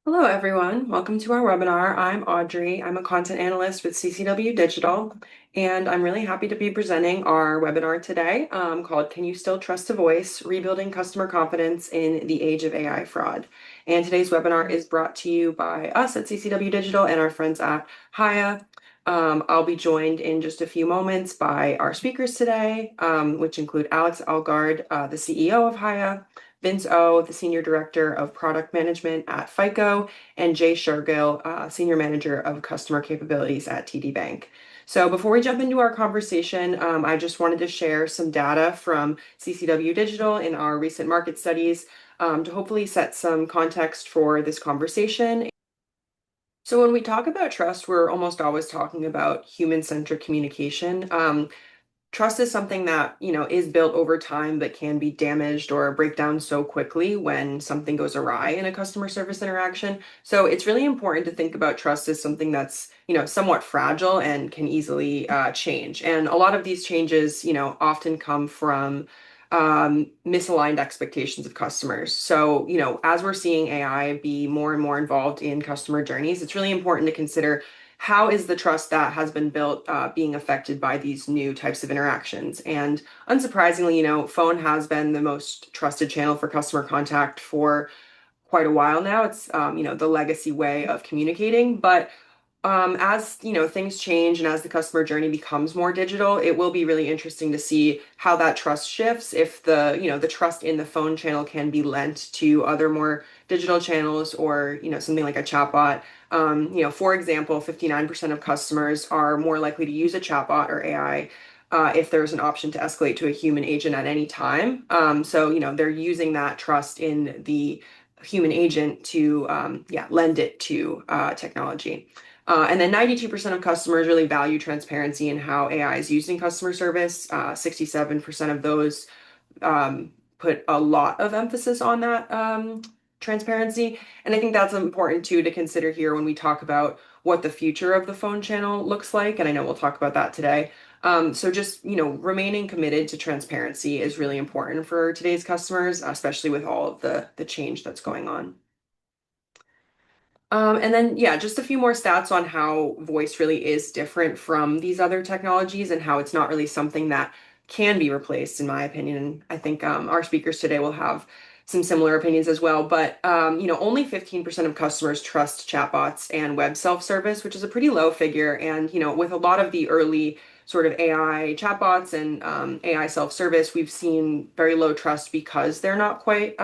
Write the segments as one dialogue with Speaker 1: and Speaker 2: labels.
Speaker 1: Hello, everyone. Welcome to our webinar. I'm Audrey. I'm a content analyst with CCW Digital, and I'm really happy to be presenting our webinar today called Can You Still Trust a Voice? Rebuilding Customer Confidence in the Age of AI Fraud. And today's webinar is brought to you by us at CCW Digital and our friends at Hiya. I'll be joined in just a few moments by our speakers today, which include Alex Algard, the CEO of Hiya, Vince O, the Senior Director of Product Management at FICO, and Jay Shergill, Senior Manager of Customer Capabilities at TD Bank. So before we jump into our conversation, I just wanted to share some data from CCW Digital in our recent market studies to hopefully set some context for this conversation. So when we talk about trust, we're almost always talking about human-centric communication. Trust is something that, is built over time but can be damaged or break down so quickly when something goes awry in a customer service interaction. So it's really important to think about trust as something that's, somewhat fragile and can easily change. And a lot of these changes, often come from misaligned expectations of customers. So, as we're seeing AI be more and more involved in customer journeys, it's really important to consider how is the trust that has been built being affected by these new types of interactions? And unsurprisingly, phone has been the most trusted channel for customer contact for quite a while now. It's the legacy way of communicating, but as things change and as the customer journey becomes more digital, it will be really interesting to see how that trust shifts. If the trust in the phone channel can be lent to other more digital channels, or something like a chatbot. For example, 59% of customers are more likely to use a chatbot or AI if there's an option to escalate to a human agent at any time. So they're using that trust in the human agent to lend it to technology. And then 92% of customers really value transparency in how AI is used in customer service. 67% of those put a lot of emphasis on that transparency. And I think that's important too to consider here when we talk about what the future of the phone channel looks like. And I know we'll talk about that today. So just, remaining committed to transparency is really important for today's customers, especially with all of the change that's going on. And then, yeah, just a few more stats on how voice really is different from these other technologies and how it's not really something that can be replaced, in my opinion. And I think our speakers today will have some similar opinions as well. But, only 15% of customers trust chatbots and web self-service, which is a pretty low figure. And, with a lot of the early sort of AI chatbots and AI self-service, we've seen very low trust because they're not quite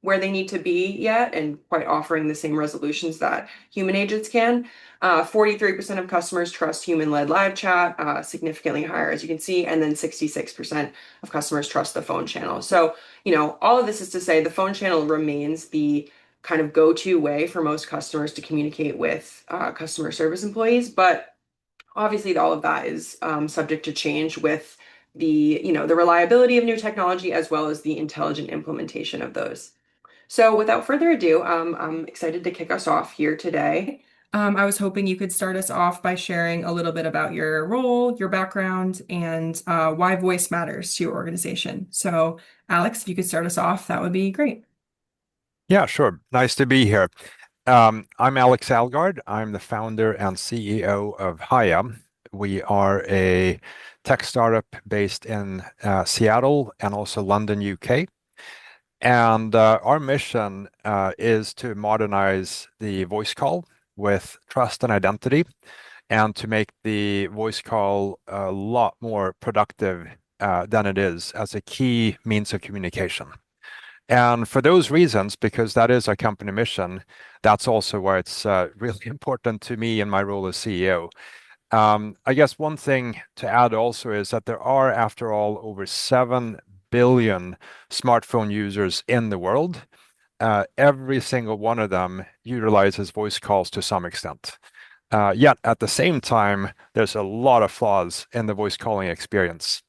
Speaker 1: where they need to be yet and quite offering the same resolutions that human agents can. 43% of customers trust human-led live chat, significantly higher, as you can see, and then 66% of customers trust the phone channel. So, all of this is to say the phone channel remains the kind of go-to way for most customers to communicate with customer service employees, but obviously all of that is subject to change with the reliability of new technology as well as the intelligent implementation of those. So without further ado, I'm excited to kick us off here today. I was hoping you could start us off by sharing a little bit about your role, your background, and why voice matters to your organization. So, Alex, if you could start us off, that would be great.
Speaker 2: Yeah, sure. Nice to be here. I'm Alex Algard. I'm the founder and CEO of Hiya. We are a tech startup based in Seattle and also London, UK. And our mission is to modernize the voice call with trust and identity, and to make the voice call a lot more productive than it is as a key means of communication. And for those reasons, because that is our company mission, that's also why it's really important to me in my role as CEO. I guess one thing to add also is that there are, after all, over 7 billion smartphone users in the world. Every single one of them utilizes voice calls to some extent. Yet at the same time, there's a lot of flaws in the voice calling experience,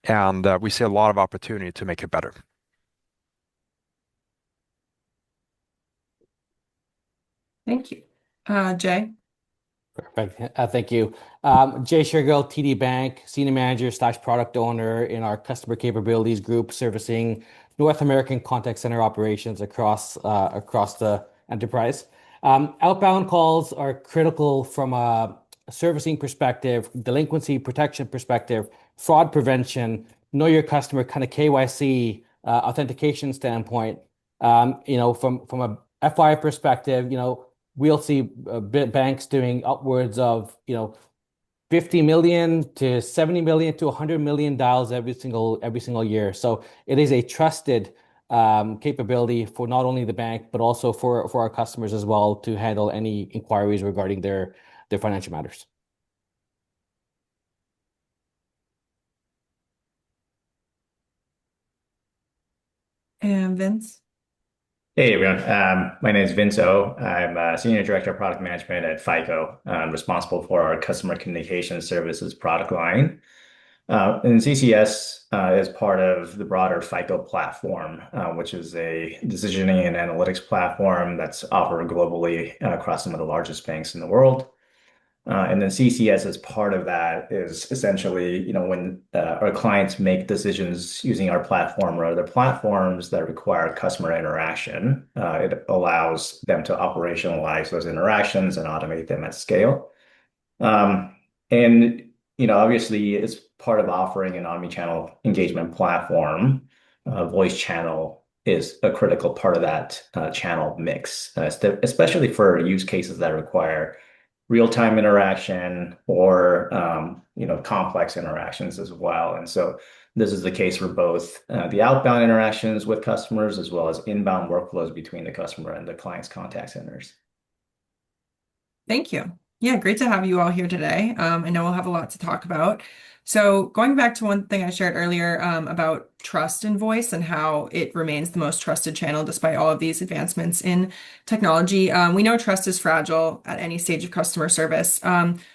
Speaker 2: and we see a lot of opportunity to make it better.
Speaker 1: Thank you. Jay?
Speaker 3: Perfect. Thank you. Jay Shergill, TD Bank, Senior Manager slash Product Owner in our Customer Capabilities Group, servicing North American contact center operations across the enterprise. Outbound calls are critical from a servicing perspective, delinquency protection perspective, fraud prevention, know your customer kind of KYC, authentication standpoint. From a FI perspective, we'll see banks doing upwards of, 50 million to 70 million to 100 million dials every single year. So it is a trusted capability for not only the bank but also for our customers as well to handle any inquiries regarding their financial matters.
Speaker 1: And Vince?
Speaker 4: Hey everyone, my name is Vince O. I'm Senior Director of Product Management at FICO. I'm responsible for our Customer Communication Services product line. And CCS is part of the broader FICO platform, which is a decisioning and analytics platform that's offered globally across some of the largest banks in the world. And then CCS as part of that is essentially, when our clients make decisions using our platform or other platforms that require customer interaction, it allows them to operationalize those interactions and automate them at scale. And obviously, it's part of offering an omnichannel engagement platform. Voice channel is a critical part of that channel mix, especially for use cases that require real-time interaction or complex interactions as well. And so this is the case for both the outbound interactions with customers as well as inbound workflows between the customer and the client's contact centers.
Speaker 1: Thank you. Yeah, great to have you all here today. I know we'll have a lot to talk about. So going back to one thing I shared earlier about trust in voice and how it remains the most trusted channel despite all of these advancements in technology. We know trust is fragile at any stage of customer service.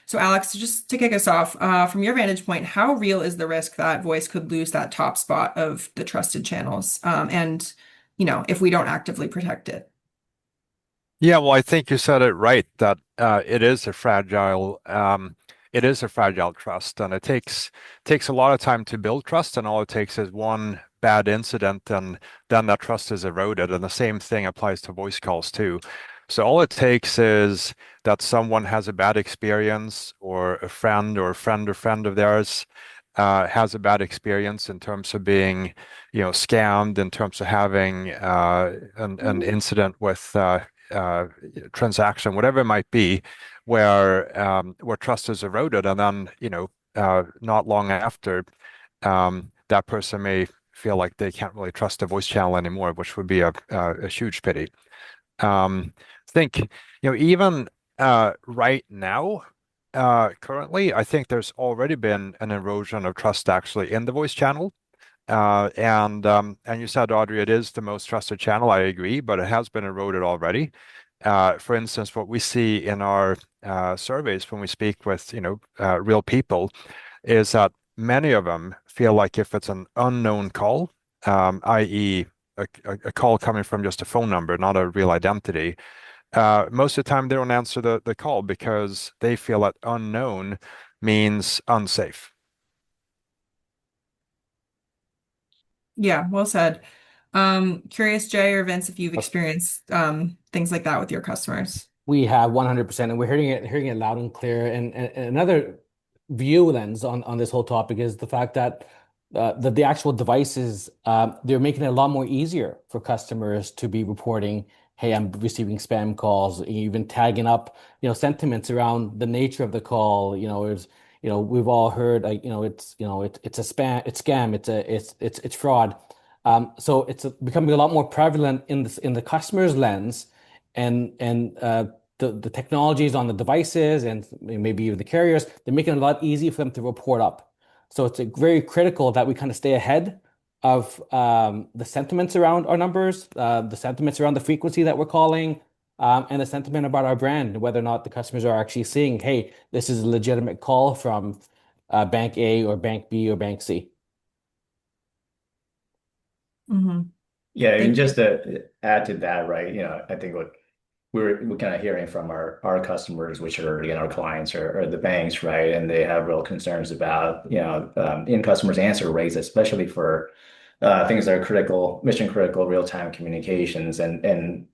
Speaker 1: So Alex, just to kick us off, from your vantage point, how real is the risk that voice could lose that top spot of the trusted channels? And, if we don't actively protect it?
Speaker 2: Yeah, well, I think you said it right that it is a fragile trust, and it takes a lot of time to build trust, and all it takes is one bad incident, and then that trust is eroded. And the same thing applies to voice calls too. So all it takes is that someone has a bad experience, or a friend or a friend or friend of theirs has a bad experience in terms of being, scammed, in terms of having an incident with transaction, whatever it might be, where trust is eroded, and then not long after, that person may feel like they can't really trust the voice channel anymore, which would be a huge pity. I think even right now. Currently, I think there's already been an erosion of trust actually in the voice channel. And you said, Audrey, it is the most trusted channel. I agree, but it has been eroded already. For instance, what we see in our surveys when we speak with real people is that many of them feel like if it's an unknown call, i.e., a call coming from just a phone number, not a real identity, most of the time they don't answer the call because they feel that unknown means unsafe.
Speaker 1: Yeah, well said. Curious, Jay or Vince, if you've experienced things like that with your customers.
Speaker 3: We have 100%, and we're hearing it loud and clear. And another view lens on this whole topic is the fact that the actual devices, they're making it a lot more easier for customers to be reporting, hey, I'm receiving spam calls, even tagging up, sentiments around the nature of the call. We've all heard like, it's a spam, it's scam, it's fraud. So it's becoming a lot more prevalent in the customer's lens, and the technologies on the devices and maybe even the carriers, they're making it a lot easier for them to report up. So it's very critical that we kind of stay ahead of the sentiments around our numbers, the sentiments around the frequency that we're calling, and the sentiment about our brand, whether or not the customers are actually seeing, hey, this is a legitimate call from Bank A or Bank B or Bank C.
Speaker 1: Mm-hmm.
Speaker 4: Yeah, and
Speaker 1: Thank you.
Speaker 4: just to add to that, right? I think what we're kind of hearing from our customers, which are our clients or the banks, right? And they have real concerns about in customers' answer rates, especially for things that are critical, mission critical, real-time communications, and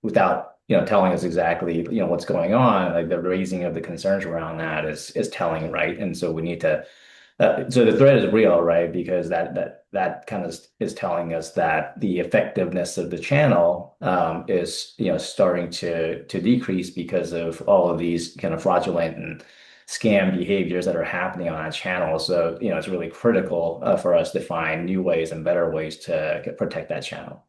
Speaker 4: without telling us exactly what's going on, like the raising of the concerns around that is telling, right? And so we need to so the threat is real, right? Because that kind of is telling us that the effectiveness of the channel is starting to decrease because of all of these kind of fraudulent and scam behaviors that are happening on that channel. So it's really critical for us to find new ways and better ways to protect that channel.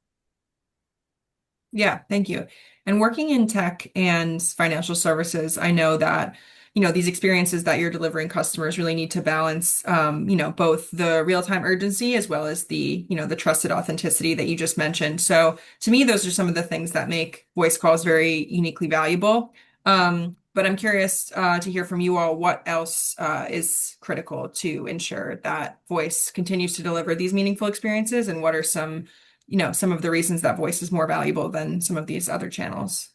Speaker 5: Yeah, thank you. And working in tech and financial services, I know that, these experiences that you're delivering customers really need to balance, both the real-time urgency as well as the trusted authenticity that you just mentioned. So to me, those are some of the things that make voice calls very uniquely valuable. But I'm curious to hear from you all what else is critical to ensure that voice continues to deliver these meaningful experiences, and what are some of the reasons that voice is more valuable than some of these other channels.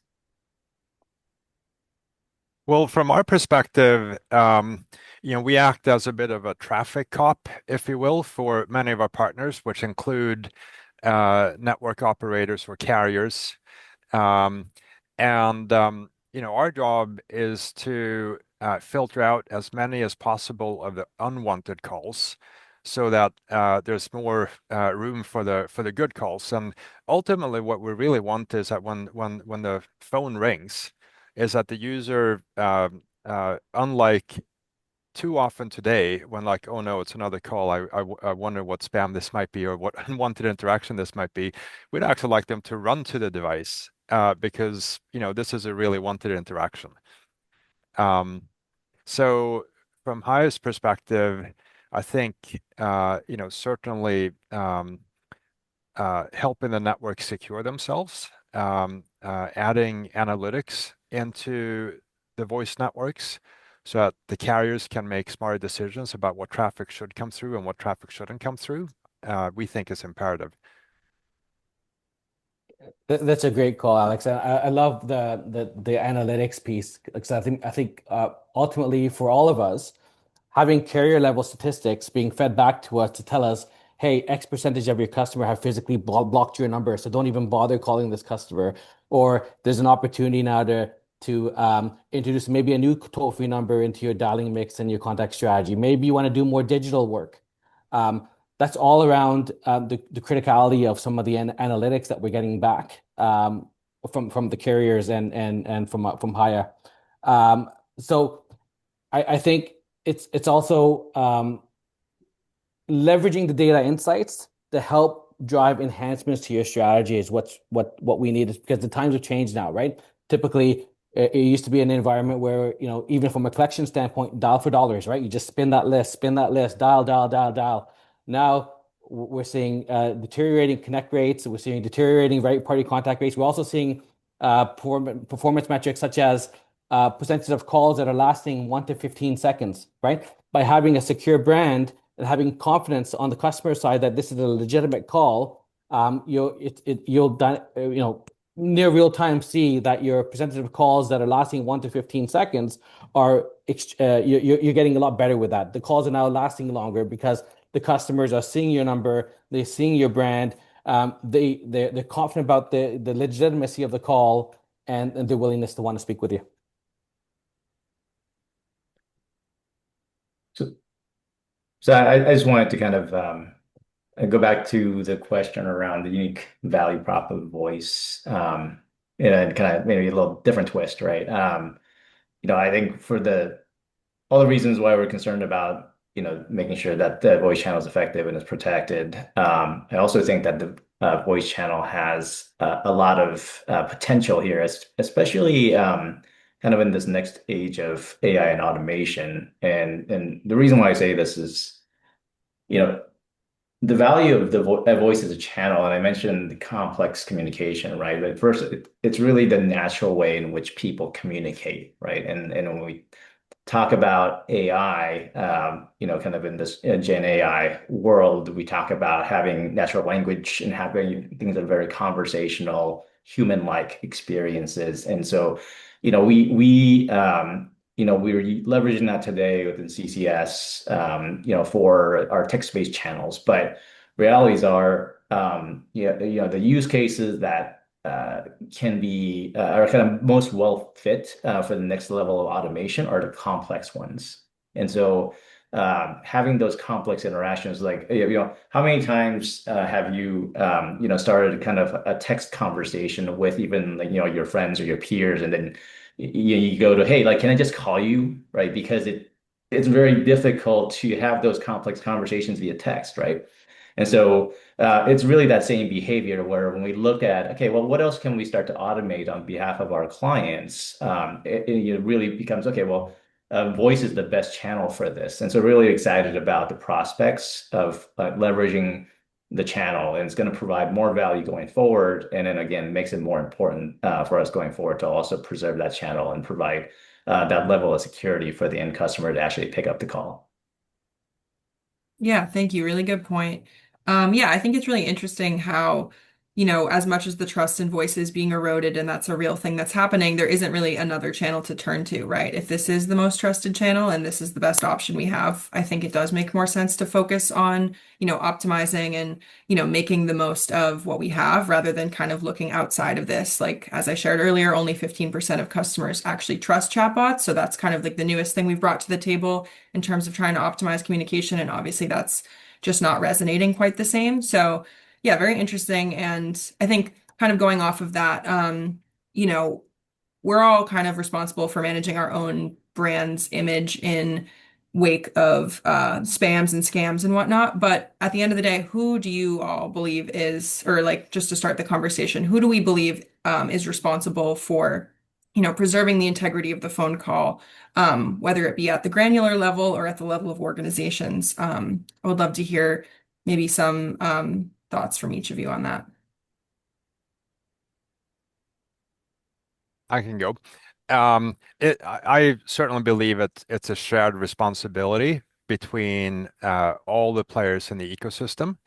Speaker 2: Well, from our perspective, we act as a bit of a traffic cop, if you will, for many of our partners, which include network operators or carriers. Um, and our job is to filter out as many as possible of the unwanted calls so that there's more room for the good calls. And ultimately, what we really want is that when the phone rings, is that the user, unlike too often today, when like, oh no, it's another call. I wonder what spam this might be or what unwanted interaction this might be. We'd actually like them to run to the device because this is a really wanted interaction. So from Hiya's perspective, I think certainly helping the network secure themselves, adding analytics into the voice networks so that the carriers can make smarter decisions about what traffic should come through and what traffic shouldn't come through, we think is imperative.
Speaker 3: That's a great call, Alex. I love the analytics piece because I think ultimately for all of us, having carrier level statistics being fed back to us to tell us, hey, X percentage of your customer have physically blocked your number, so don't even bother calling this customer. Or there's an opportunity now to introduce maybe a new toll-free number into your dialing mix and your contact strategy. Maybe you want to do more digital work. That's all around the criticality of some of the analytics that we're getting back from the carriers and from Hiya. So I think it's also leveraging the data insights to help drive enhancements to your strategy is what we need, because the times have changed now, right? Typically, it used to be an environment where, even from a collection standpoint, dial for dollars, right? You just spin that list, dial, dial, dial, dial. Now we're seeing deteriorating connect rates. We're seeing deteriorating right party contact rates. We're also seeing performance metrics such as percentage of calls that are lasting 1 to 15 seconds, right? By having a secure brand and having confidence on the customer side that this is a legitimate call, you'll near real time see that your percentage of calls that are lasting 1 to 15 seconds are you're getting a lot better with that. The calls are now lasting longer because the customers are seeing your number, they're seeing your brand, they're confident about the legitimacy of the call and their willingness to want to speak with you.
Speaker 4: So, so I just wanted to kind of go back to the question around the unique value prop of voice, and kind of maybe a little different twist, right? I think for all the reasons why we're concerned about, making sure that the voice channel is effective and is protected. I also think that the voice channel has a lot of potential here, especially kind of in this next age of AI and automation. And the reason why I say this is, the value of the voice as a channel, and I mentioned the complex communication, right? But first, it's really the natural way in which people communicate, right? And when we talk about AI, kind of in this Gen AI world, we talk about having natural language and having things that are very conversational, human-like experiences. And so, we're leveraging that today within CCS, for our text-based channels. But realities are, the use cases that can be are kind of most well fit for the next level of automation are the complex ones. And so having those complex interactions, like, how many times have you, started kind of a text conversation with even like, your friends or your peers, and then you go to, hey, like, can I just call you, right? Because it's very difficult to have those complex conversations via text, right? And so it's really that same behavior where when we look at, okay, well, what else can we start to automate on behalf of our clients? It really becomes, okay, well, voice is the best channel for this. And so really excited about the prospects of leveraging the channel, and it's going to provide more value going forward. And then again, makes it more important for us going forward to also preserve that channel and provide that level of security for the end customer to actually pick up the call.
Speaker 5: Yeah, thank you. Really good point. Yeah, I think it's really interesting how, as much as the trust in voice is being eroded and that's a real thing that's happening, there isn't really another channel to turn to, right? If this is the most trusted channel and this is the best option we have, I think it does make more sense to focus on, optimizing and, making the most of what we have rather than kind of looking outside of this. Like, as I shared earlier, only 15% of customers actually trust chatbots. So that's kind of like the newest thing we've brought to the table in terms of trying to optimize communication. And obviously, that's just not resonating quite the same. So, yeah, very interesting. And I think kind of going off of that, you know, we're all kind of responsible for managing our own brand's image in wake of spams and scams and whatnot. But at the end of the day, who do you all believe is, or like just to start the conversation, who do we believe is responsible for, preserving the integrity of the phone call, whether it be at the granular level or at the level of organizations? I would love to hear maybe some thoughts from each of you on that.
Speaker 2: I can go. I certainly believe it's a shared responsibility between all the players in the ecosystem.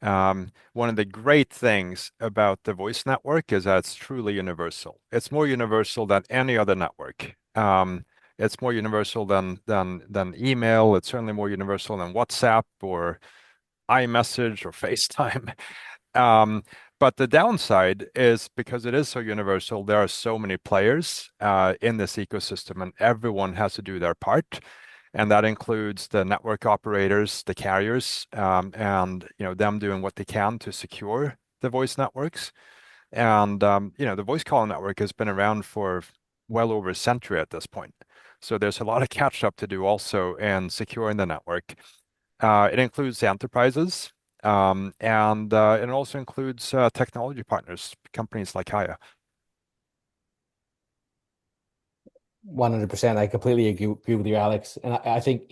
Speaker 2: One of the great things about the voice network is that it's truly universal. It's more universal than any other network. It's more universal than email. It's certainly more universal than WhatsApp or iMessage or FaceTime. Um, but the downside is because it is so universal, there are so many players in this ecosystem, and everyone has to do their part. And that includes the network operators, the carriers, and them doing what they can to secure the voice networks. And the voice calling network has been around for well over a century at this point. So there's a lot of catch up to do also in securing the network. It includes the enterprises, and it also includes technology partners, companies like Hiya.
Speaker 3: 100%. I completely agree with you, Alex. And I think,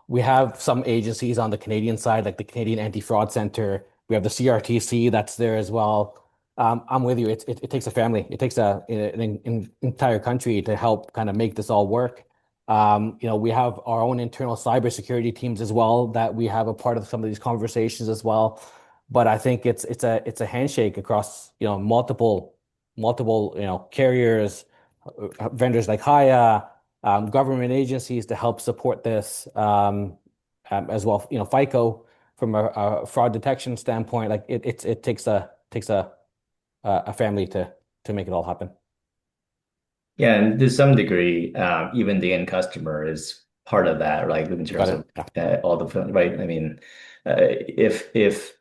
Speaker 3: we have some agencies on the Canadian side, like the Canadian Anti-Fraud Center. We have the CRTC that's there as well. I'm with you. It takes a family. It takes an entire country to help kind of make this all work. We have our own internal cybersecurity teams as well that we have a part of some of these conversations as well. But I think it's a handshake across, multiple, carriers, vendors like Hiya, government agencies to help support this, as well. FICO from a fraud detection standpoint, like it takes a family to make it all happen.
Speaker 4: Yeah, and to some degree, even the end customer is part of that, right? In
Speaker 3: Got
Speaker 4: terms
Speaker 3: it.
Speaker 4: of
Speaker 3: Yeah.
Speaker 4: all the, right? I mean, if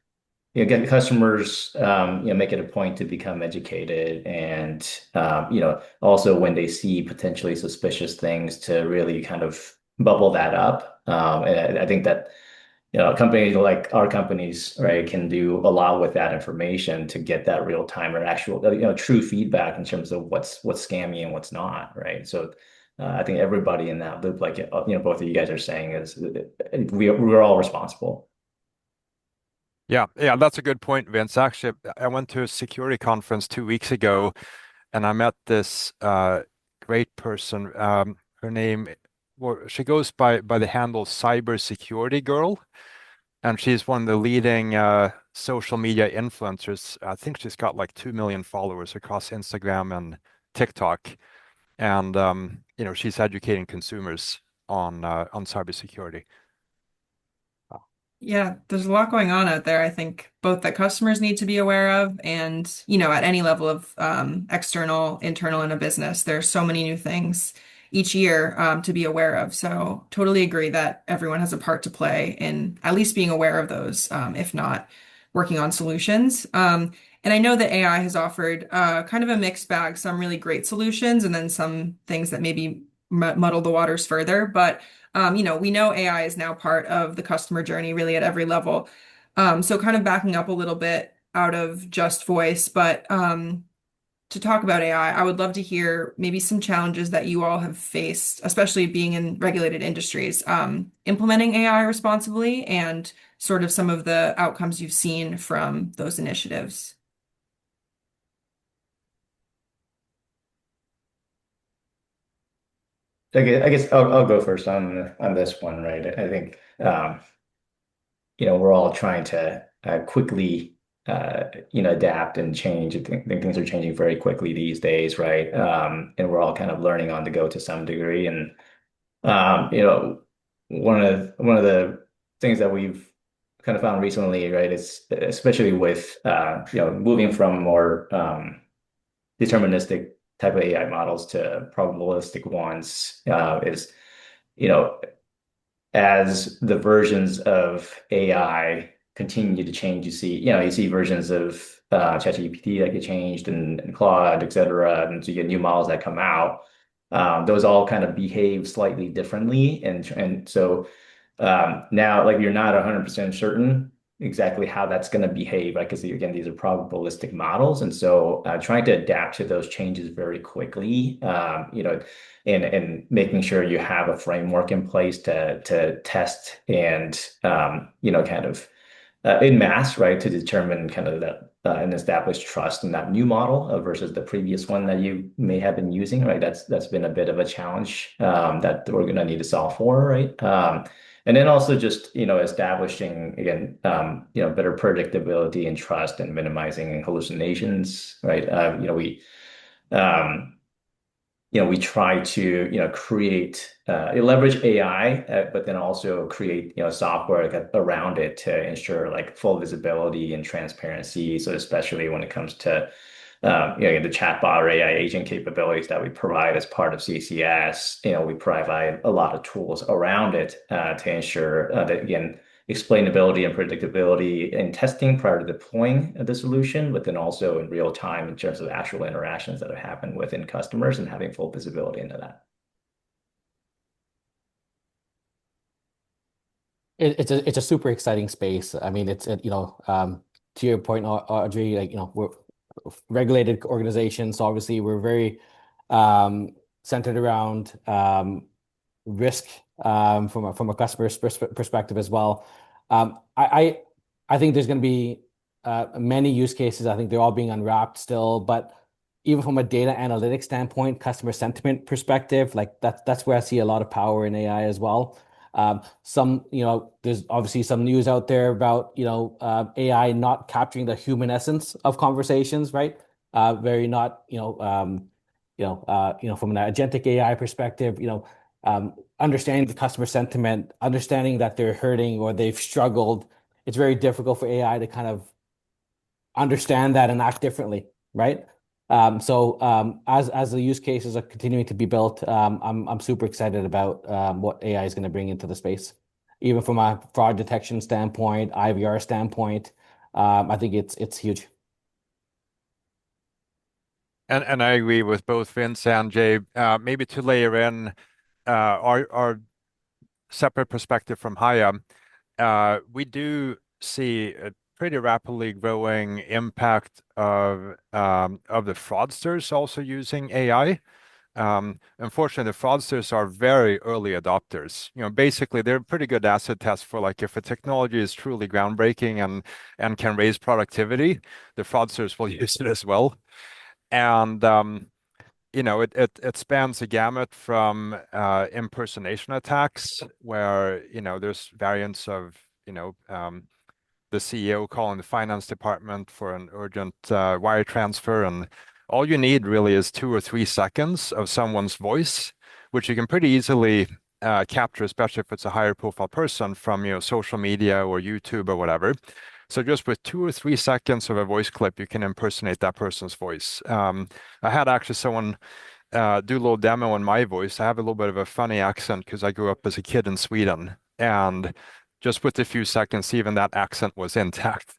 Speaker 4: get customers, make it a point to become educated, and also when they see potentially suspicious things, to really kind of bubble that up. And I think that companies like our companies, right, can do a lot with that information to get that real time or actual, true feedback in terms of what's scammy and what's not, right? So I think everybody in that loop, like both of you guys are saying, is we're all responsible.
Speaker 2: Yeah, that's a good point, Vince. Actually, I went to a security conference 2 weeks ago, and I met this great person. Her name, well, she goes by the handle Cyber Security Girl, and she's one of the leading social media influencers. I think she's got like 2 million followers across Instagram and TikTok, and she's educating consumers on cybersecurity.
Speaker 3: Wow.
Speaker 5: Yeah, there's a lot going on out there. I think both that customers need to be aware of and, at any level of external, internal in a business, there's so many new things each year to be aware of. So totally agree that everyone has a part to play in at least being aware of those, if not working on solutions. And I know that AI has offered kind of a mixed bag, some really great solutions and then some things that maybe muddle the waters further. But we know AI is now part of the customer journey really at every level. So kind of backing up a little bit out of just voice, but to talk about AI, I would love to hear maybe some challenges that you all have faced, especially being in regulated industries, implementing AI responsibly and sort of some of the outcomes you've seen from those initiatives.
Speaker 4: I guess I'll go first on this one, right? I think we're all trying to quickly adapt and change. I think things are changing very quickly these days, right? And we're all kind of learning on the go to some degree. And you know, one of the things that we've kind of found recently, right, is especially with moving from more deterministic type of AI models to probabilistic ones, is you know as the versions of AI continue to change, you see versions of ChatGPT that get changed and Claude, et cetera. And so you get new models that come out. Those all kind of behave slightly differently. And so now, like, you're not 100% certain exactly how that's going to behave, right? Because again, these are probabilistic models. And so trying to adapt to those changes very quickly, and making sure you have a framework in place to test and kind of in mass, right, to determine kind of that and establish trust in that new model versus the previous one that you may have been using, right? That's been a bit of a challenge that we're going to need to solve for, right? And then also just establishing again better predictability and trust and minimizing hallucinations, right? Um, we try to, create, leverage AI, but then also create, software around it to ensure like full visibility and transparency. So especially when it comes to, the chatbot or AI agent capabilities that we provide as part of CCS, we provide a lot of tools around it to ensure that again, explainability and predictability in testing prior to deploying the solution, but then also in real time in terms of actual interactions that have happened within customers and having full visibility into that.
Speaker 3: It's a super exciting space. I mean, to your point, Audrey, like, we're regulated organizations, so obviously we're very centered around risk from a customer's perspective as well. I think there's going to be many use cases. I think they're all being unwrapped still, but even from a data analytics standpoint, customer sentiment perspective, like that's where I see a lot of power in AI as well. There's obviously some news out there about, AI not capturing the human essence of conversations, right? Very not, from an agentic AI perspective, understanding the customer sentiment, understanding that they're hurting or they've struggled. It's very difficult for AI to kind of understand that and act differently, right? As the use cases are continuing to be built, I'm super excited about what AI is going to bring into the space, even from a fraud detection standpoint, IVR standpoint. I think it's huge.
Speaker 2: And I agree with both Vince and Jay. Maybe to layer in our separate perspective from Hiya, we do see a pretty rapidly growing impact of the fraudsters also using AI. Unfortunately, the fraudsters are very early adopters. Basically, they're a pretty good acid test for like if a technology is truly groundbreaking and can raise productivity, the fraudsters will use it as well. And it spans a gamut from impersonation attacks where there's variants of the CEO calling the finance department for an urgent wire transfer, and all you need really is 2 or 3 seconds of someone's voice, which you can pretty easily capture, especially if it's a higher profile person from, social media or YouTube or whatever. So just with 2 or 3 seconds of a voice clip, you can impersonate that person's voice. I had actually someone do a little demo on my voice. I have a little bit of a funny accent because I grew up as a kid in Sweden, and just with a few seconds, even that accent was intact.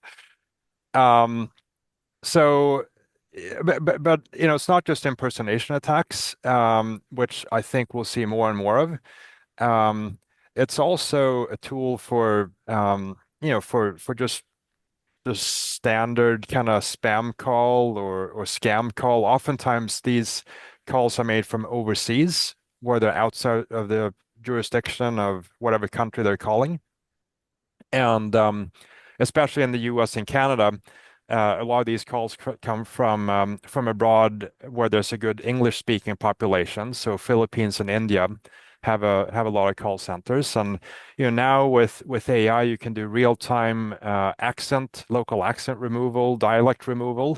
Speaker 2: Um, so, but it's not just impersonation attacks, which I think we'll see more and more of. Um, it's also a tool for for just the standard kind of spam call or scam call. Oftentimes, these calls are made from overseas, where they're outside of the jurisdiction of whatever country they're calling. And especially in the US and Canada, a lot of these calls come from abroad where there's a good English speaking population. So Philippines and India have a lot of call centers. And now with AI, you can do real time local accent removal, dialect removal.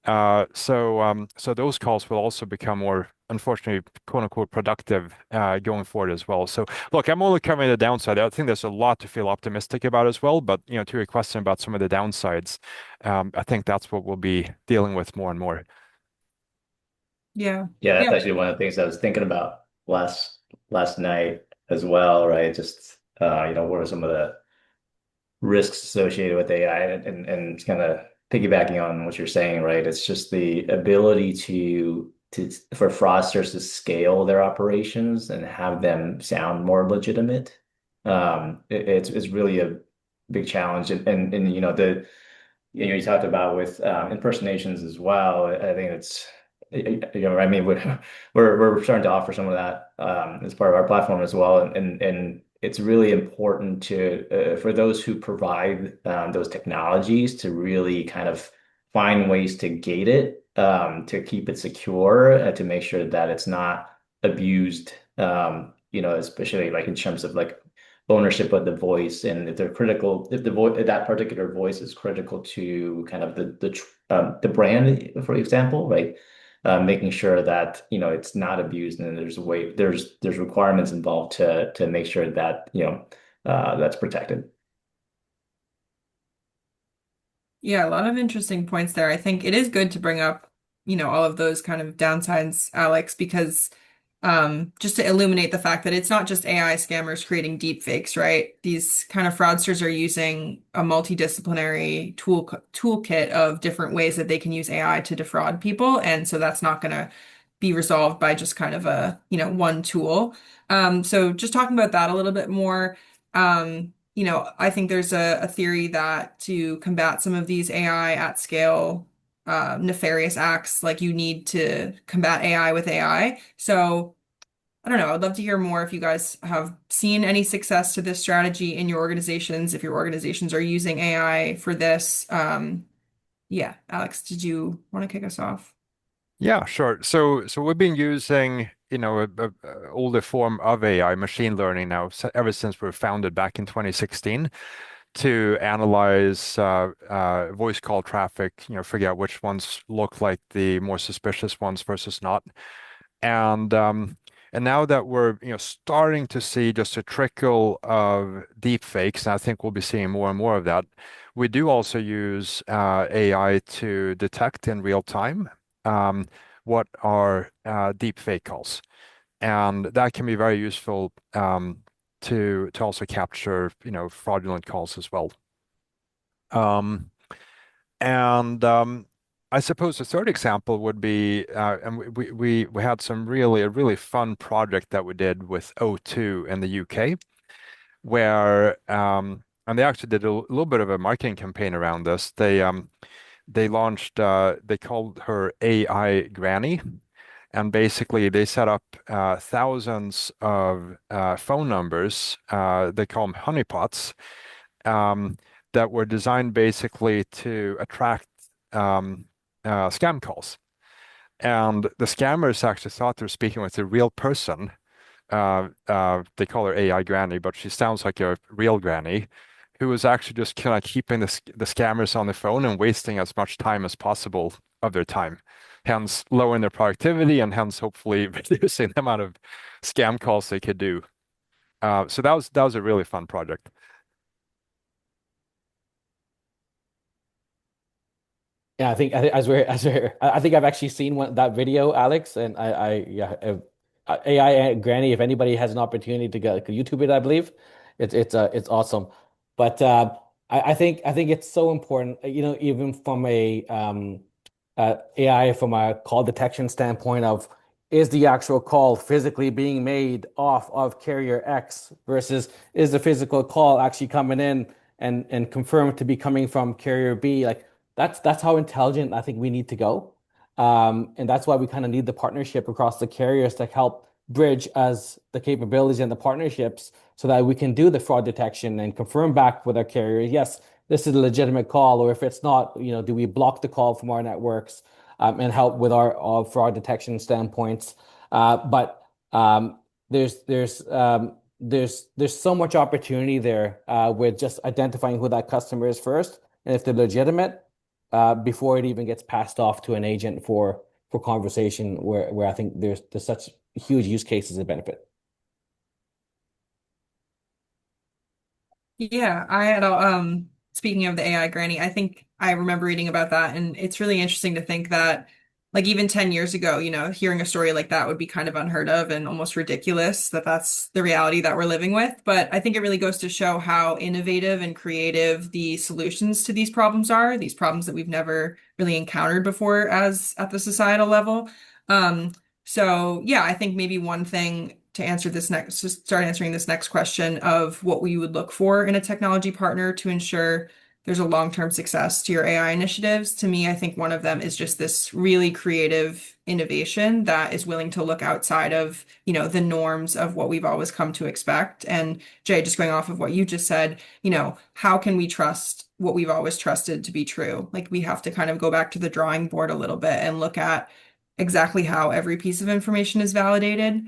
Speaker 2: So those calls will also become more, unfortunately, quote unquote, productive going forward as well. So look, I'm only covering the downside. I think there's a lot to feel optimistic about as well. But to your question about some of the downsides, I think that's what we'll be dealing with more and more.
Speaker 5: Yeah.
Speaker 4: Yeah, that's
Speaker 5: Yeah.
Speaker 4: actually one of the things I was thinking about last night as well, right? Just what are some of the risks associated with AI and kind of piggybacking on what you're saying, right? It's just the ability for fraudsters to scale their operations and have them sound more legitimate. It's really a big challenge, and you talked about with impersonations as well. I think I mean, we're starting to offer some of that as part of our platform as well, and it's really important for those who provide those technologies to really kind of find ways to gate it, to keep it secure, to make sure that it's not abused. Especially like in terms of like ownership of the voice, and if they're critical, if that particular voice is critical to kind of the brand, for example, right? Making sure that it's not abused, and there's requirements involved to make sure that that's protected.
Speaker 5: Yeah, a lot of interesting points there. I think it is good to bring up, all of those kind of downsides, Alex, because just to illuminate the fact that it's not just AI scammers creating deep fakes, right? These kind of fraudsters are using a multidisciplinary toolkit of different ways that they can use AI to defraud people. And so that's not going to be resolved by just kind of one tool. So just talking about that a little bit more, I think there's a theory that to combat some of these AI at scale nefarious acts, like you need to combat AI with AI. So I don't know. I'd love to hear more if you guys have seen any success to this strategy in your organizations, if your organizations are using AI for this. Yeah, Alex, did you want to kick us off?
Speaker 2: Yeah, sure. So we've been using, a older form of AI, machine learning now, ever since we were founded back in 2016 to analyze voice call traffic, figure out which ones look like the more suspicious ones versus not. And now that we're, starting to see just a trickle of deep fakes, and I think we'll be seeing more and more of that, we do also use AI to detect in real time um, what are deep fake calls. And that can be very useful to also capture, fraudulent calls as well. Um, and I suppose the third example would be, and we had a really fun project that we did with O2 in the UK, where and they actually did a little bit of a marketing campaign around this. They launched, they called her AI Granny, and basically they set up thousands of phone numbers. They call them honeypots, um, that were designed basically to attract scam calls. And the scammers actually thought they were speaking with a real person. They call her AI Granny, but she sounds like a real granny who was actually just kind of keeping the scammers on the phone and wasting as much time as possible of their time, hence lowering their productivity and hence hopefully reducing the amount of scam calls they could do. So that was a really fun project.
Speaker 3: Yeah, I think I've actually seen that video, Alex, and yeah, AI Granny. If anybody has an opportunity to go YouTube it, I believe it's awesome. But I think it's so important, even from a AI from a call detection standpoint of is the actual call physically being made off of carrier X versus is the physical call actually coming in and confirmed to be coming from carrier B, like that's how intelligent I think we need to go. And that's why we kind of need the partnership across the carriers to help bridge as the capabilities and the partnerships so that we can do the fraud detection and confirm back with our carriers, yes, this is a legitimate call, or if it's not, do we block the call from our networks and help with our fraud detection standpoints? But there's so much opportunity there with just identifying who that customer is first, and if they're legitimate, before it even gets passed off to an agent for conversation, where I think there's such huge use cases of benefit.
Speaker 5: Yeah, I had speaking of the AI granny, I think I remember reading about that, and it's really interesting to think that like even 10 years ago, hearing a story like that would be kind of unheard of and almost ridiculous that that's the reality that we're living with. But I think it really goes to show how innovative and creative the solutions to these problems are, these problems that we've never really encountered before as at the societal level. Um, so yeah, I think maybe one thing to start answering this next question of what we would look for in a technology partner to ensure there's a long-term success to your AI initiatives. To me, I think one of them is just this really creative innovation that is willing to look outside of, the norms of what we've always come to expect. And Jay, just going off of what you just said, how can we trust what we've always trusted to be true? Like we have to kind of go back to the drawing board a little bit and look at exactly how every piece of information is validated.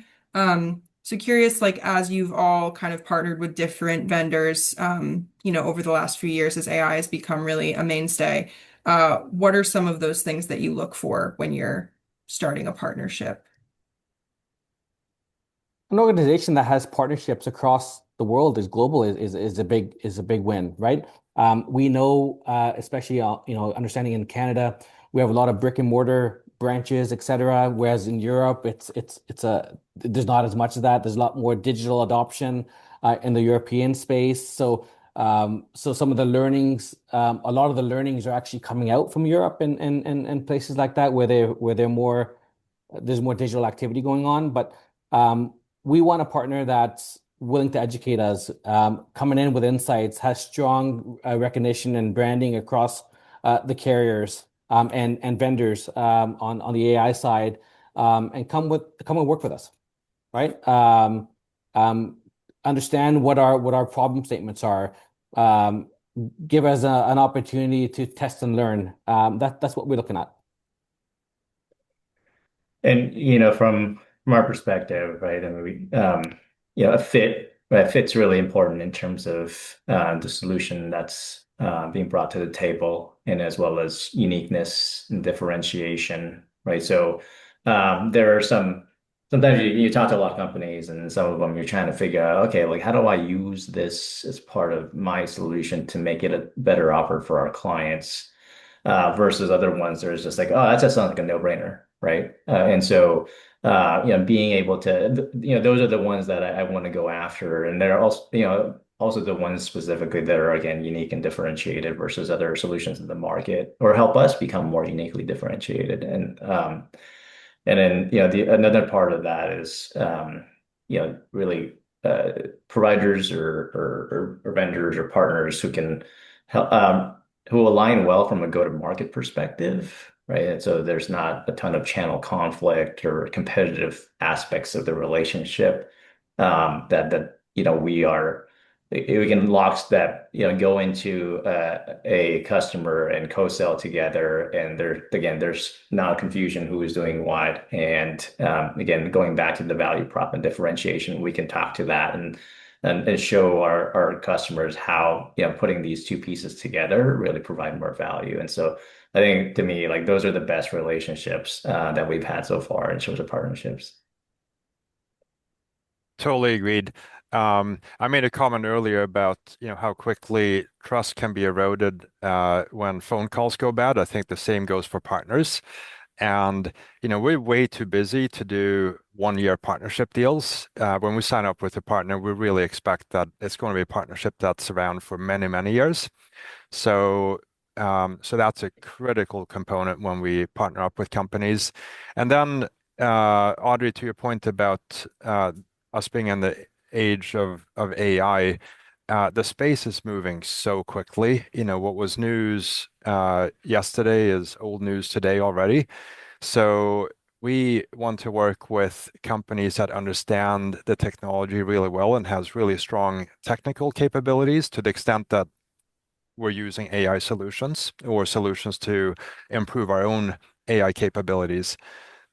Speaker 5: So curious, like as you've all kind of partnered with different vendors, over the last few years as AI has become really a mainstay, what are some of those things that you look for when you're starting a partnership?
Speaker 3: An organization that has partnerships across the world is global is a big win, right? We know, especially understanding in Canada, we have a lot of brick and mortar branches, etc. Whereas in Europe, it's a there's not as much of that. There's a lot more digital adoption in the European space. So some of the learnings, a lot of the learnings are actually coming out from Europe and places like that where they're more there's more digital activity going on, but we want a partner that's willing to educate us, coming in with insights, has strong recognition and branding across the carriers and vendors on the AI side, and come and work with us, right? Um, Understand what our problem statements are. Um, Give us an opportunity to test and learn. That's what we're looking at.
Speaker 4: And from our perspective, right? I mean, a fit, right? Fit's really important in terms of the solution that's being brought to the table, and as well as uniqueness and differentiation, right? So there are sometimes you talk to a lot of companies, and some of them you're trying to figure out, okay, like how do I use this as part of my solution to make it a better offer for our clients? Versus other ones, there's just like, oh, that just sounds like a no-brainer, right? And so, being able to, those are the ones that I want to go after, and they're also, also the ones specifically that are again unique and differentiated versus other solutions in the market, or help us become more uniquely differentiated. And then, the another part of that is, really providers or vendors or partners who can help, who align well from a go-to-market perspective, right? And so there's not a ton of channel conflict or competitive aspects of the relationship, that we can lockstep, go into a customer and co-sell together, and there's not confusion who is doing what, and again, going back to the value prop and differentiation, we can talk to that and show our customers how putting these two pieces together really provide more value. And so I think to me, like those are the best relationships that we've had so far in terms of partnerships.
Speaker 2: Totally agreed. I made a comment earlier about, how quickly trust can be eroded when phone calls go bad. I think the same goes for partners. And, we're way too busy to do 1-year partnership deals. When we sign up with a partner, we really expect that it's going to be a partnership that's around for many, many years. So, so that's a critical component when we partner up with companies. And then, Audrey, to your point about us being in the age of AI, the space is moving so quickly. What was news yesterday is old news today already. So we want to work with companies that understand the technology really well and has really strong technical capabilities to the extent that we're using AI solutions or solutions to improve our own AI capabilities.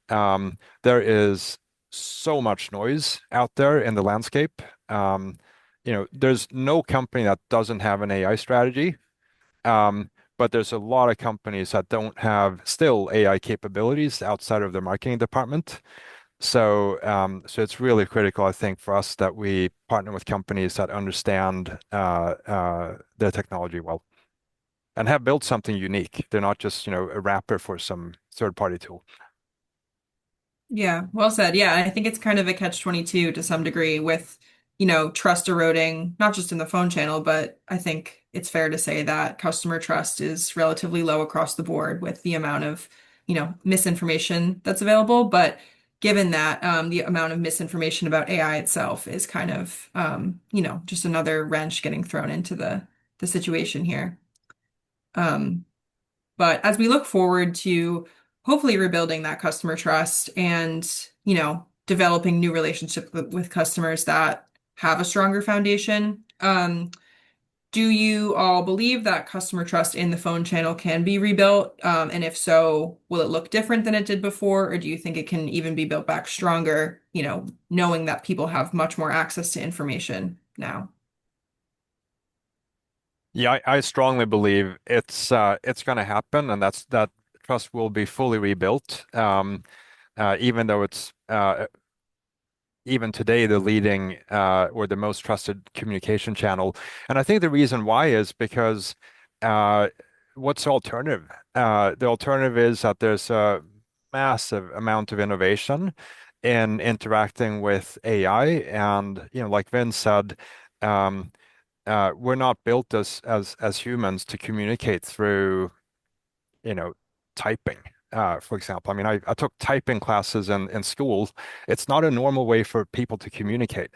Speaker 2: There is so much noise out there in the landscape. There's no company that doesn't have an AI strategy, but there's a lot of companies that don't have still AI capabilities outside of their marketing department. So it's really critical, I think, for us that we partner with companies that understand their technology well and have built something unique. They're not just, a wrapper for some third-party tool.
Speaker 5: Yeah, well said. Yeah, I think it's kind of a catch-22 to some degree with, trust eroding, not just in the phone channel, but I think it's fair to say that customer trust is relatively low across the board with the amount of, misinformation that's available. But given that, the amount of misinformation about AI itself is kind of, just another wrench getting thrown into the situation here. Um, but as we look forward to hopefully rebuilding that customer trust and, developing new relationships with customers that have a stronger foundation, do you all believe that customer trust in the phone channel can be rebuilt? And if so, will it look different than it did before? Or do you think it can even be built back stronger, knowing that people have much more access to information now?
Speaker 2: Yeah, I strongly believe it's going to happen, and that trust will be fully rebuilt. Even though it's even today the leading or the most trusted communication channel. And I think the reason why is because uh, what's the alternative? The alternative is that there's a massive amount of innovation in interacting with AI, and like Vince said, um, we're not built as humans to communicate through you know, typing, for example. I mean, I took typing classes in school. It's not a normal way for people to communicate.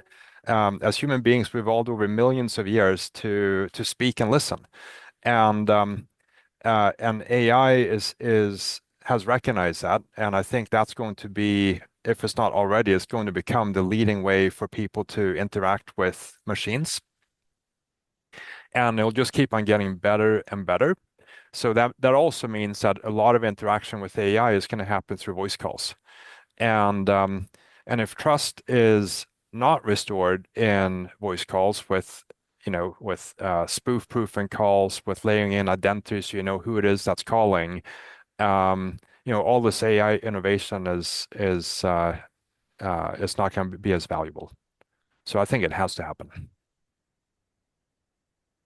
Speaker 2: As human beings, we've evolved over millions of years to speak and listen, and AI has recognized that, and I think that's going to be, if it's not already, it's going to become the leading way for people to interact with machines, and it'll just keep on getting better and better. So that also means that a lot of interaction with AI is going to happen through voice calls. And if trust is not restored in voice calls with spoof proofing calls, with layering in identity so you know who it is that's calling, all this AI innovation is not going to be as valuable. So I think it has to happen.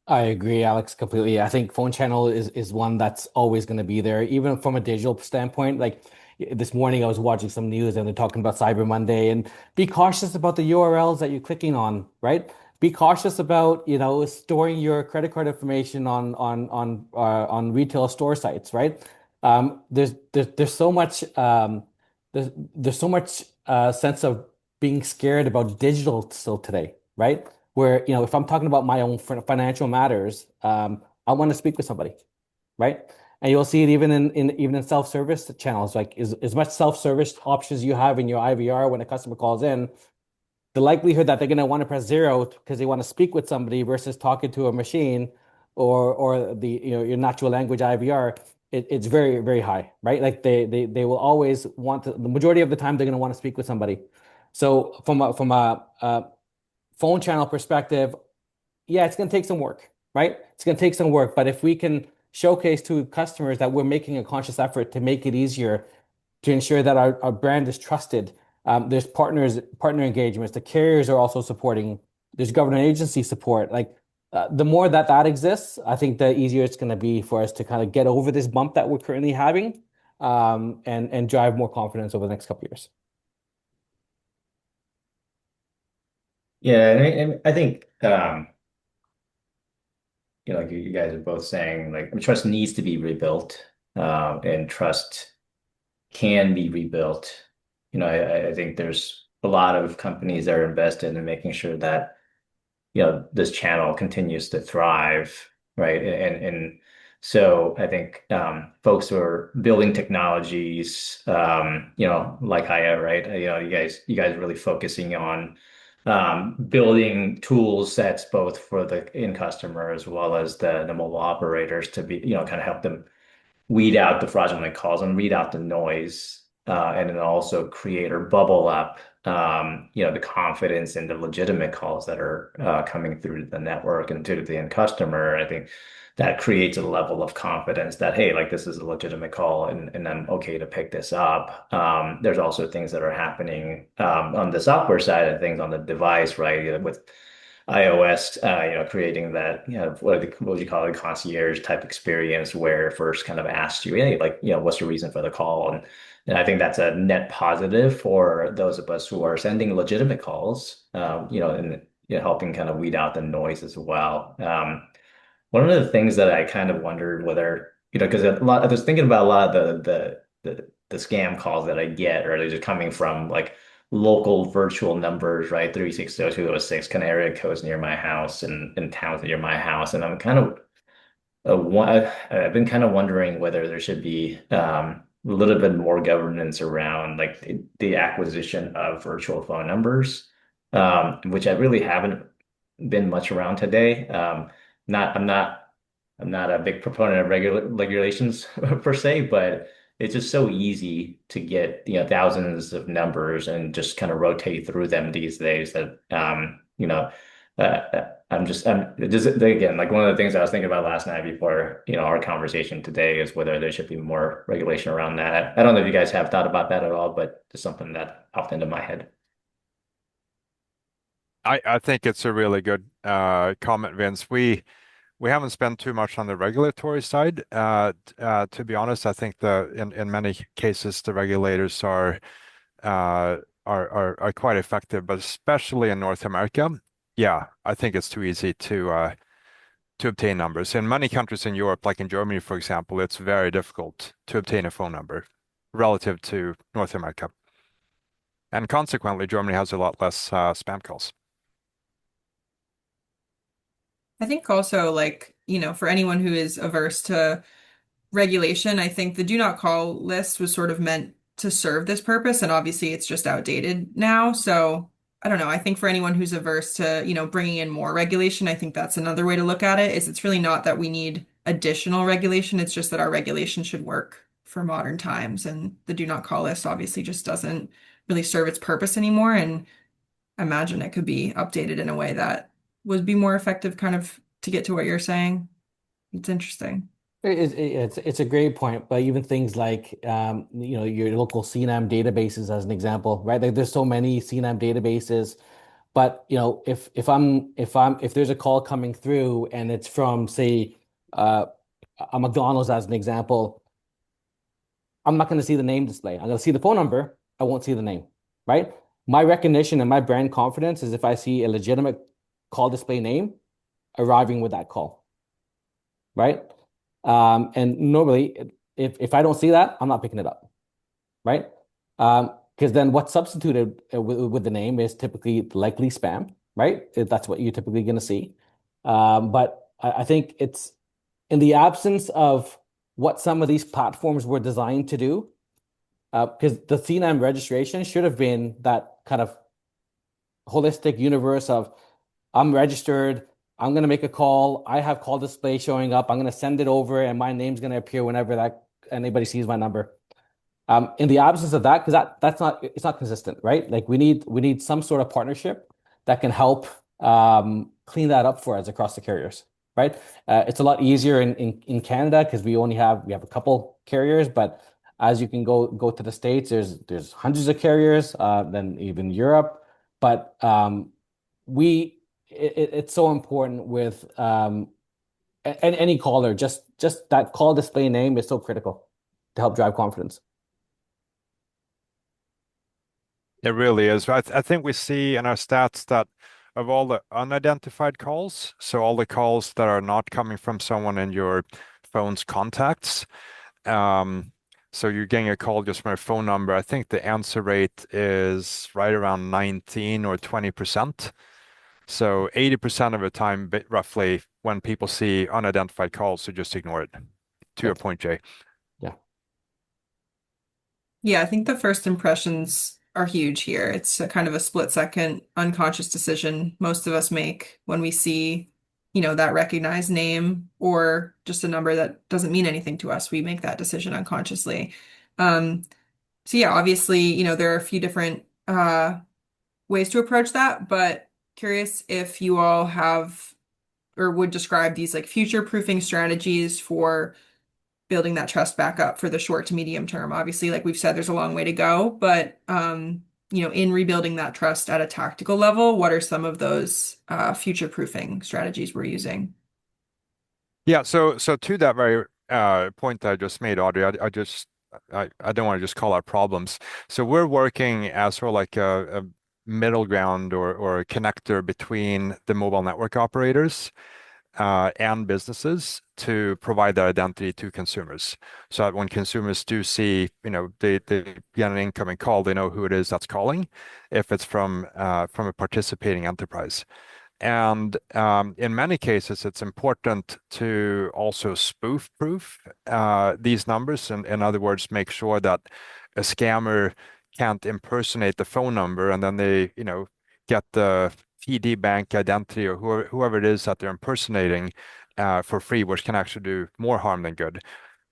Speaker 3: I agree, Alex, completely. I think phone channel is one that's always going to be there, even from a digital standpoint. Like this morning, I was watching some news and they're talking about Cyber Monday, and be cautious about the URLs that you're clicking on, right? Be cautious about, storing your credit card information on retail store sites, right? There's so much there's so much sense of being scared about digital still today, right? Where, if I'm talking about my own financial matters, I want to speak with somebody, right? And you'll see it even in self-service channels, like as much self-service options you have in your IVR when a customer calls in, the likelihood that they're going to want to press zero because they want to speak with somebody versus talking to a machine or the your natural language IVR, it's very, very high, right? Like they will always want to, the majority of the time they're going to want to speak with somebody. So from a phone channel perspective, yeah, it's going to take some work, right? It's going to take some work, but if we can showcase to customers that we're making a conscious effort to make it easier to ensure that our brand is trusted, there's partner engagements. The carriers are also supporting there's government agency support. Like the more that exists, I think the easier it's going to be for us to kind of get over this bump that we're currently having, and drive more confidence over the next couple of years.
Speaker 4: Yeah, and I think like you guys are both saying, like trust needs to be rebuilt, and trust can be rebuilt. I think there's a lot of companies that are invested in making sure that this channel continues to thrive, right? And so I think folks who are building technologies, like Hiya, right? You guys are really focusing on building tool sets both for the end customer as well as the mobile operators to be, kind of help them weed out the fraudulent calls and weed out the noise, and then also create or bubble up, the confidence in the legitimate calls that are coming through the network and to the end customer. I think that creates a level of confidence that, hey, like this is a legitimate call and I'm okay to pick this up. There's also things that are happening on the software side of things on the device, right? With iOS, creating that, what would you call it, concierge type experience where it first kind of asks you, hey, like, what's the reason for the call? And I think that's a net positive for those of us who are sending legitimate calls, and helping kind of weed out the noise as well. One of the things that I kind of wondered whether, because I was thinking about a lot of the scam calls that I get, or they're just coming from like local virtual numbers, right? 360 kind of area codes near my house and towns near my house. And I'm kind of I've been kind of wondering whether there should be a little bit more governance around like the acquisition of virtual phone numbers, which I really haven't been much around today. Not I'm not a big proponent of regulations per se, but it's just so easy to get thousands of numbers and just kind of rotate through them these days that I'm just again, like one of the things I was thinking about last night before our conversation today is whether there should be more regulation around that. I don't know if you guys have thought about that at all, but it's something that popped into my head.
Speaker 2: I think it's a really good comment, Vince. We haven't spent too much on the regulatory side. To be honest, I think in many cases the regulators are quite effective, but especially in North America, yeah, I think it's too easy to obtain numbers. In many countries in Europe, like in Germany, for example, it's very difficult to obtain a phone number relative to North America. And consequently, Germany has a lot less spam calls.
Speaker 5: I think also like, for anyone who is averse to regulation, I think the do not call list was sort of meant to serve this purpose, and obviously it's just outdated now. So I don't know. I think for anyone who's averse to, bringing in more regulation, I think that's another way to look at it, is it's really not that we need additional regulation. It's just that our regulation should work for modern times. And the do not call list obviously just doesn't really serve its purpose anymore. And I imagine it could be updated in a way that would be more effective, kind of to get to what you're saying. It's interesting.
Speaker 3: It's a great point, but even things like your local CNAM databases as an example, right? Like there's so many CNAM databases, but if there's a call coming through and it's from say a McDonald's as an example, I'm not going to see the name display. I'm going to see the phone number. I won't see the name, right? My recognition and my brand confidence is if I see a legitimate call display name arriving with that call, right? And normally, if I don't see that, I'm not picking it up, right? Because then what's substituted with the name is typically likely spam, right? That's what you're typically going to see. But I think it's in the absence of what some of these platforms were designed to do, because the CNAM registration should have been that kind of holistic universe of I'm registered, I'm going to make a call, I have call display showing up, I'm going to send it over, and my name's going to appear whenever that anybody sees my number. In the absence of that, because it's not consistent, right? Like we need some sort of partnership that can help clean that up for us across the carriers, right? It's a lot easier in Canada because we have a couple carriers, but as you can go to the States, there's hundreds of carriers, then even Europe. But we it's so important with any caller. Just that call display name is so critical to help drive confidence.
Speaker 2: It really is. I think we see in our stats that of all the unidentified calls, so all the calls that are not coming from someone in your phone's contacts, um, so you're getting a call just from a phone number, I think the answer rate is right around 19 or 20%. So 80% of the time, roughly, when people see unidentified calls, they just ignore it. To your
Speaker 3: Right.
Speaker 2: point, Jay.
Speaker 3: Yeah.
Speaker 5: Yeah, I think the first impressions are huge here. It's a kind of a split second unconscious decision most of us make when we see, that recognized name or just a number that doesn't mean anything to us. We make that decision unconsciously. Um, so yeah, obviously, there are a few different ways to approach that, but curious if you all have or would describe these like future proofing strategies for building that trust back up for the short to medium term. Obviously, like we've said, there's a long way to go, but in rebuilding that trust at a tactical level, what are some of those future proofing strategies we're using?
Speaker 2: Yeah, so to that very point that I just made, Audrey, I don't want to just call out problems. So we're working as sort of like a middle ground or a connector between the mobile network operators and businesses to provide that identity to consumers. So that when consumers do see, they get an incoming call, they know who it is that's calling, if it's from a participating enterprise. And in many cases, it's important to also spoof proof these numbers. And in other words, make sure that a scammer can't impersonate the phone number and then they, get the TD Bank identity or whoever it is that they're impersonating for free, which can actually do more harm than good.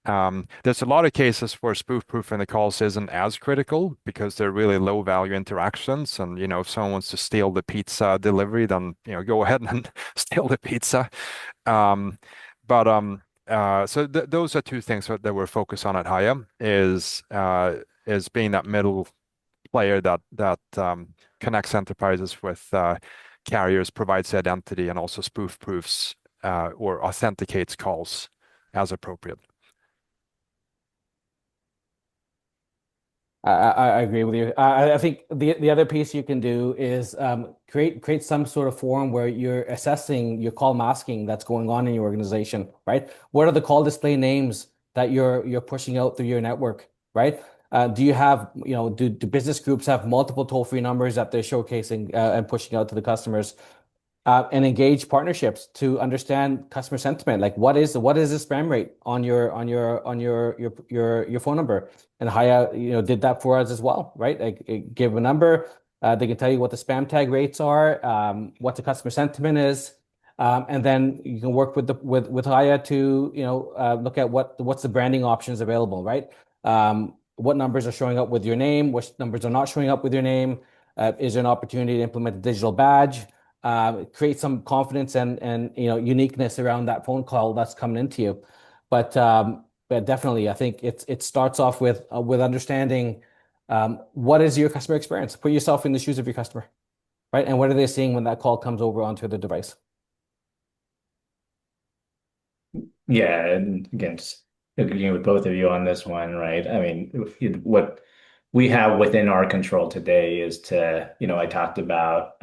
Speaker 2: There's a lot of cases where spoof proofing the calls isn't as critical because they're really low value interactions. And, if someone wants to steal the pizza delivery, then, go ahead and steal the pizza. Um, so those are two things that we're focused on at Hiya is being that middle player that connects enterprises with carriers, provides identity, and also spoof proofs or authenticates calls as
Speaker 3: I agree with you. I think the other piece you can do is create some sort of forum where you're assessing your call masking that's going on in your organization, right? What are the call display names that you're pushing out through your network, right? Do you have, do business groups have multiple toll-free numbers that they're showcasing and pushing out to the customers? And engage partnerships to understand customer sentiment. Like what is the spam rate on your phone number? And Hiya, did that for us as well, right? Like give a number. They can tell you what the spam tag rates are, what the customer sentiment is, and then you can work with Hiya to look at what's the branding options available, right? What numbers are showing up with your name? Which numbers are not showing up with your name? Is there an opportunity to implement a digital badge? Create some confidence and uniqueness around that phone call that's coming into you. But definitely, I think it starts off with understanding what is your customer experience. Put yourself in the shoes of your customer, right? And what are they seeing when that call comes over onto the device?
Speaker 4: Yeah, and again, just agreeing with both of you on this one, right? I mean, what we have within our control today is to, I talked about,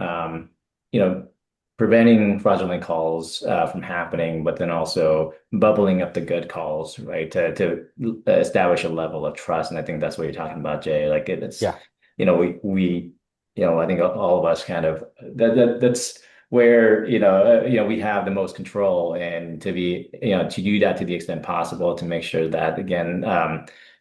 Speaker 4: you know, preventing fraudulent calls from happening, but then also bubbling up the good calls, right? To establish a level of trust. And I think that's what you're talking about, Jay. Like it's,
Speaker 3: Yeah,
Speaker 4: we, I think all of us kind of that's where we have the most control and to be to do that to the extent possible to make sure that again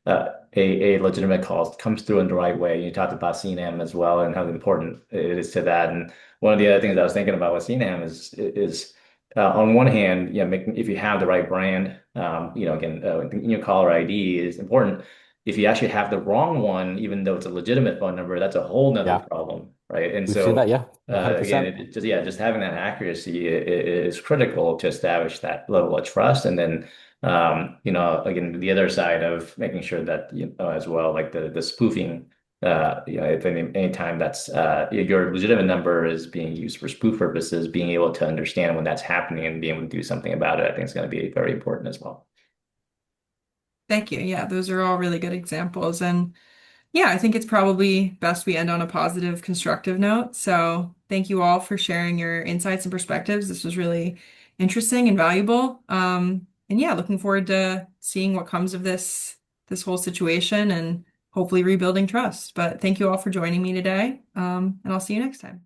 Speaker 4: a legitimate call comes through in the right way. You talked about CNAM as well and how important it is to that. And one of the other things I was thinking about with CNAM is on one hand, making if you have the right brand, again, in your caller ID is important. If you actually have the wrong one, even though it's a legitimate phone number, that's a whole nother
Speaker 3: yeah,
Speaker 4: problem, right? And
Speaker 3: we've seen
Speaker 4: so
Speaker 3: that. Yeah,
Speaker 4: again,
Speaker 3: 100%.
Speaker 4: just having that accuracy is critical to establish that level of trust. And then, again, the other side of making sure that, as well, like the spoofing if any time that's if your legitimate number is being used for spoof purposes, being able to understand when that's happening and being able to do something about it, I think is going to be very important as well.
Speaker 5: Thank you. Yeah, those are all really good examples. And yeah, I think it's probably best we end on a positive, constructive note. So thank you all for sharing your insights and perspectives. This was really interesting and valuable. And yeah, looking forward to seeing what comes of this whole situation and hopefully rebuilding trust. But thank you all for joining me today. And I'll see you next time.